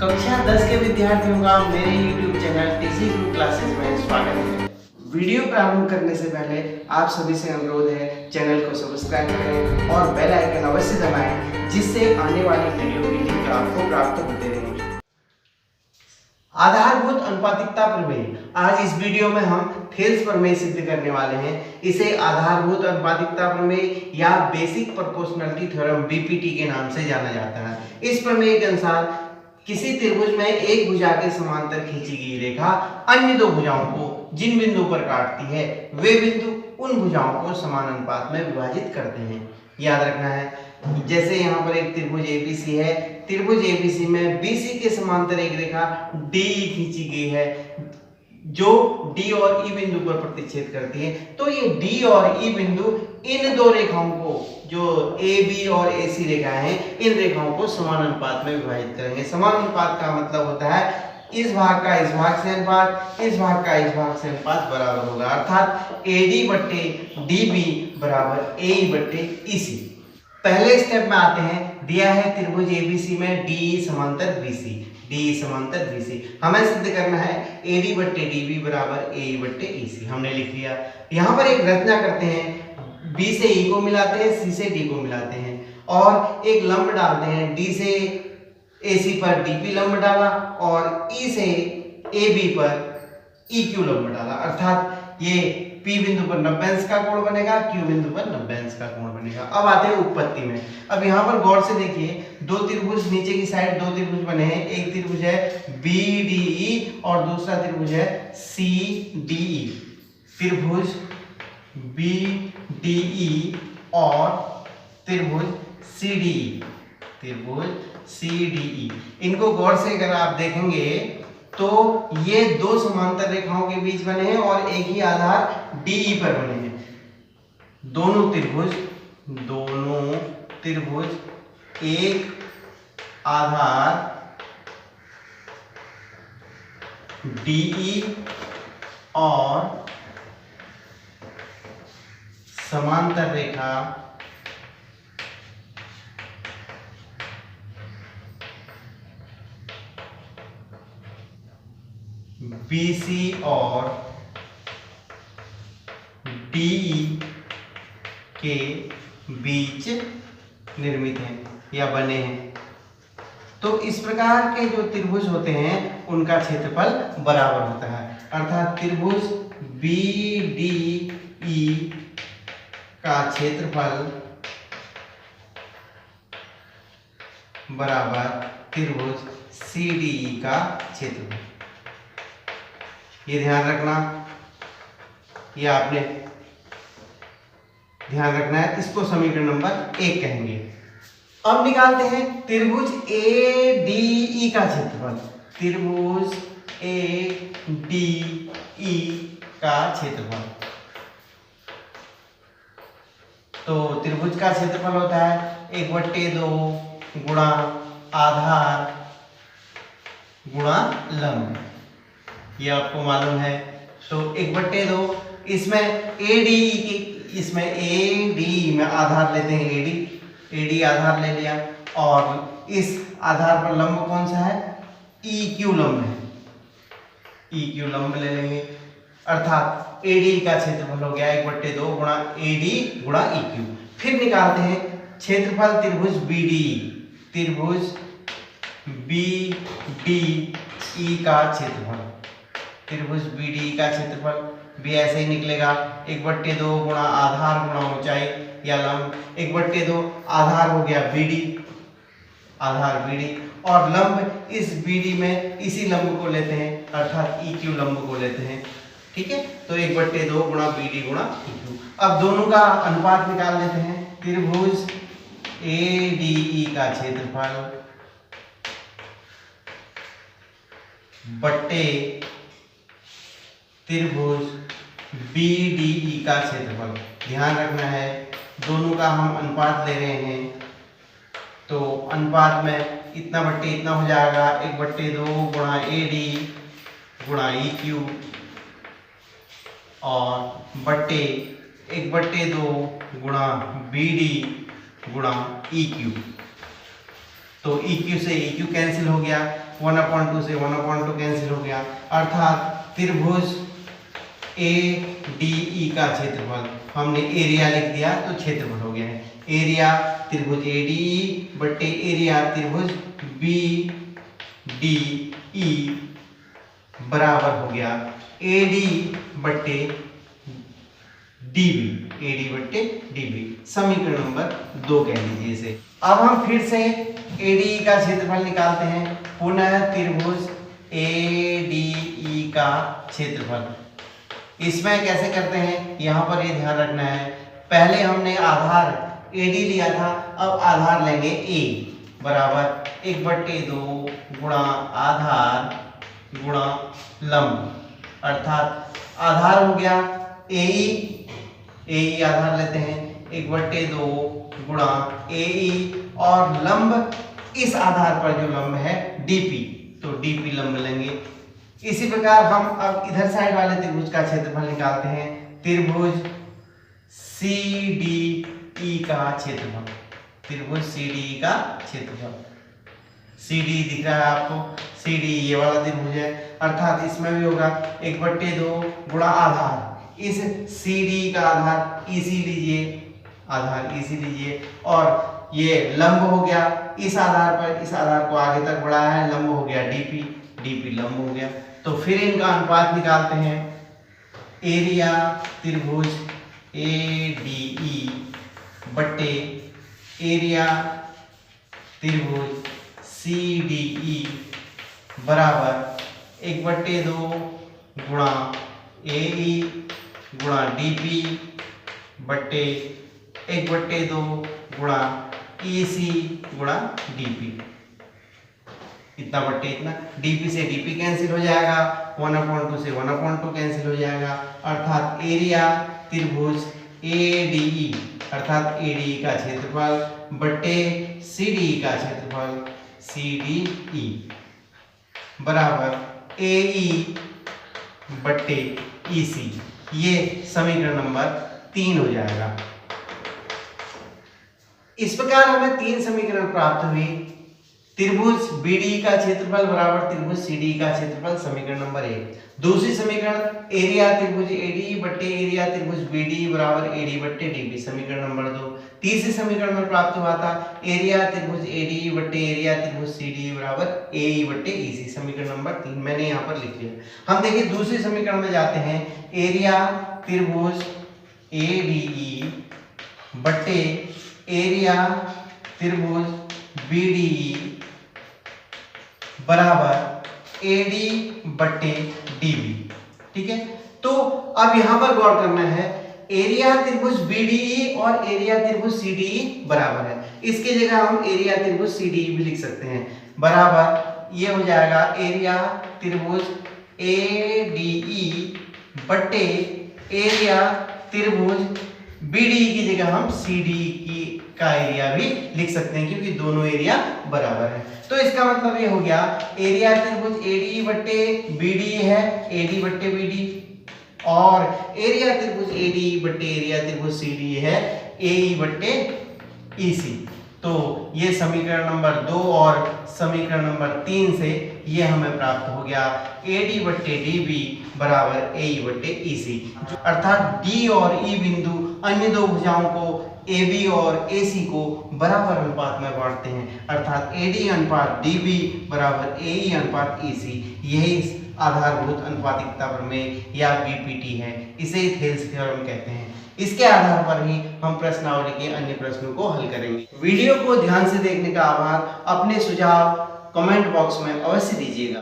कक्षा 10 के विद्यार्थियों का मेरे YouTube channel TC group classes में स्वागत है। वीडियो प्रारंभ करने से पहले आप सभी से अनुरोध है चैनल को सब्सक्राइब करें और बेल आइकन अवश्य दबाएं जिससे आने वाली वीडियो की लिंक आपको प्राप्त होते रहे। आधारभूत अनुपातिकता प्रमेय। आज इस वीडियो में हम थेल्स प्रमेय सिद्ध करने वाले हैं। इसे आधारभूत अनुपातिकता प्रमेय या बेसिक प्रोपोर्शनलिटी थ्योरम बीपीटी के नाम से जाना जाता है। इस प्रमेय के अनुसार किसी त्रिभुज में एक भुजा के समांतर खींची गई रेखा अन्य दो भुजाओं को जिन बिंदु पर काटती है वे बिंदु उन भुजाओं को समान अनुपात में विभाजित करते हैं। याद रखना है, जैसे यहाँ पर एक त्रिभुज एबीसी है, त्रिभुज एबीसी में बीसी के समांतर एक रेखा डीई खींची गई है जो डी और ई बिंदु पर प्रतिच्छेद करती है। तो ये डी और ई बिंदु इन दो रेखाओं को, जो ए बी और ए सी रेखाएं हैं, इन रेखाओं को समान अनुपात में विभाजित करेंगे। समान अनुपात का मतलब होता है इस भाग का इस भाग से अनुपात, इस भाग का इस भाग से अनुपात बराबर होगा, अर्थात AD बट्टे DB बराबर AE बट्टे EC। पहले स्टेप में आते हैं। दिया है त्रिभुज ABC में DE समांतर BC, DE समांतर BC। हमें सिद्ध करना है AD बट्टे DB बराबर AE बट्टे EC। हमने लिख लिया। यहाँ पर एक रचना करते हैं, B से E को मिलाते हैं, C से D को मिलाते हैं और एक लंब डालते हैं। D से AC पर DP लंब डाला और E से AB पर EQ लंब डाला, अर्थात ये P बिंदु पर 90 अंश का कोण बनेगा, Q बिंदु पर 90 अंश का कोण बनेगा। अब आते हैं उत्पत्ति में। अब यहाँ पर गौर से देखिए, दो त्रिभुज नीचे की साइड दो त्रिभुज बने हैं। एक त्रिभुज है BDE और दूसरा त्रिभुज है CDE। त्रिभुज BDE और त्रिभुज CDE, त्रिभुज CDE। इनको गौर से अगर आप देखेंगे तो ये दो समांतर रेखाओं के बीच बने हैं और एक ही आधार DE पर बने हैं। दोनों त्रिभुज एक आधार DE और समांतर रेखा BC और DE के बीच निर्मित हैं या बने हैं। तो इस प्रकार के जो त्रिभुज होते हैं उनका क्षेत्रफल बराबर होता है, अर्थात त्रिभुज BDE का क्षेत्रफल बराबर त्रिभुज CDE का क्षेत्रफल। ये ध्यान रखना, ये आपने ध्यान रखना है। इसको समीकरण नंबर 1 कहेंगे। अब निकालते हैं त्रिभुज ADE का क्षेत्रफल। त्रिभुज ADE का क्षेत्रफल, तो त्रिभुज का क्षेत्रफल होता है 1/2 गुणा आधार गुणा लंब। ये आपको मालूम है। तो 1/2 इसमें ADE की, इसमें ADE में आधार लेते हैं, AD आधार ले लिया और इस आधार पर लंब कौन सा है? EQ लंब है, EQ लंब ले लेंगे, अर्थात AD का क्षेत्रफल हो गया 1/2 गुणा AD गुणा EQ। फिर निकालते हैं क्षेत्रफल त्रिभुज BDE, त्रिभुज BDE का क्षेत्रफल। त्रिभुज BDE का क्षेत्रफल भी ऐसे ही निकलेगा 1/2 गुणा आधार गुणा ऊंचाई या लंब। 1/2 आधार हो गया BD, आधार BD और लंब इस BD में इसी लंब को लेते हैं, अर्थात EQ लंब को लेते हैं। ठीक है, तो 1/2 गुणा BD गुणा EQ। अब दोनों का अनुपात निकाल लेते हैं। त्रिभुज ADE का क्षेत्रफल बट्टे त्रिभुज BDE का क्षेत्रफल। ध्यान रखना है, दोनों का हम अनुपात ले रहे हैं, तो अनुपात में इतना बट्टे इतना हो जाएगा 1/2 गुणा AD गुणा EQ और बट्टे 1/2 गुणा BD गुणा EQ। तो EQ से EQ कैंसिल हो गया, 1/2 से 1/2 कैंसिल हो गया, अर्थात त्रिभुज ADE का क्षेत्रफल, हमने एरिया लिख दिया तो क्षेत्रफल हो गया है। एरिया त्रिभुज ADE बट्टे एरिया त्रिभुज BDE बराबर हो गया AD बट्टे DB, समीकरण नंबर 2 कह लीजिए इसे। अब हम फिर से ADE का क्षेत्रफल निकालते हैं, पुनः त्रिभुज ADE का क्षेत्रफल। इसमें कैसे करते हैं, यहाँ पर ये ध्यान रखना है, पहले हमने आधार AD लिया था, अब आधार लेंगे A बराबर 1/2 गुणा आधार गुणा लंब, अर्थात आधार हो गया AE आधार लेते हैं 1/2 गुणा AE और लंब इस आधार पर जो लंब है DP, तो DP लंब लेंगे। इसी प्रकार हम अब इधर साइड वाले त्रिभुज का क्षेत्रफल निकालते हैं, त्रिभुज CDE का क्षेत्रफल, त्रिभुज CDE का क्षेत्रफल। CD दिख रहा है आपको, CD ये वाला त्रिभुज है, अर्थात इसमें भी होगा 1/2 गुणा आधार, इस CD का आधार EC लीजिए, आधार EC लीजिए, और ये लंब हो गया इस आधार पर, इस आधार को आगे तक बढ़ाया है, लंब हो गया DP लंब हो गया। तो फिर इनका अनुपात निकालते हैं, एरिया त्रिभुज ADE बट्टे एरिया त्रिभुज CDE बराबर 1/2 गुणा AE गुणा DP बट्टे 1/2 गुणा EC गुणा DP, इतना बट्टे इतना, DP से DP कैंसिल हो जाएगा, 1/2 से 1/2 कैंसिल हो जाएगा, अर्थात एरिया त्रिभुज ADE अर्थात ADE का क्षेत्रफल बट्टे CDE का क्षेत्रफल CDE बराबर AE बट्टे EC, ये समीकरण नंबर 3 हो जाएगा। इस प्रकार हमें 3 समीकरण प्राप्त हुए, त्रिभुज BDE का क्षेत्रफल बराबर त्रिभुज CDE का क्षेत्रफल, समीकरण नंबर 1। दूसरी समीकरण एरिया त्रिभुज ADE बट्टे एरिया त्रिभुज BDE बराबर AD बट्टे DB, समीकरण नंबर 2। तीसरी समीकरण में प्राप्त हुआ था एरिया त्रिभुज ADE बट्टे एरिया त्रिभुज CDE बराबर AE बट्टे EC, समीकरण नंबर 3 मैंने यहाँ पर लिख लिया। हम देखिए दूसरी समीकरण में जाते हैं, एरिया त्रिभुज ADE बट्टे एरिया त्रिभुज BDE बराबर AD बट्टे DB, ठीक है। तो अब यहां पर गौर करना है, एरिया त्रिभुज BDE और एरिया त्रिभुज CDE बराबर है, इसके जगह हम एरिया त्रिभुज CDE भी लिख सकते हैं, बराबर ये हो जाएगा एरिया त्रिभुज ADE बट्टे एरिया त्रिभुज BDE की जगह हम CDE का एरिया भी लिख सकते हैं, क्योंकि दोनों एरिया बराबर है। तो इसका मतलब ये हो गया एरिया त्रिभुज ADE बट्टे BDE है AD बट्टे BD, और एरिया त्रिभुज ADE बट्टे एरिया त्रिभुज CDE है AE बट्टे EC। तो ये समीकरण नंबर 2 और समीकरण नंबर 3 से ये हमें प्राप्त हो गया AD बट्टे DB बराबर AE बट्टे EC, अर्थात D और E बिंदु अन्य दो भुजाओं को AB और AC को बराबर अनुपात में बांटते हैं, अर्थात AD अनुपात DB बराबर AE अनुपात EC, यही आधारभूत अनुपातिकता प्रमेय या BPT है, इसे थेल्स थ्योरम कहते हैं। इसके आधार पर ही हम प्रश्नावली के अन्य प्रश्नों को हल करेंगे। वीडियो को ध्यान से देखने का आभार। अपने सुझाव कमेंट बॉक्स में अवश्य दीजिएगा।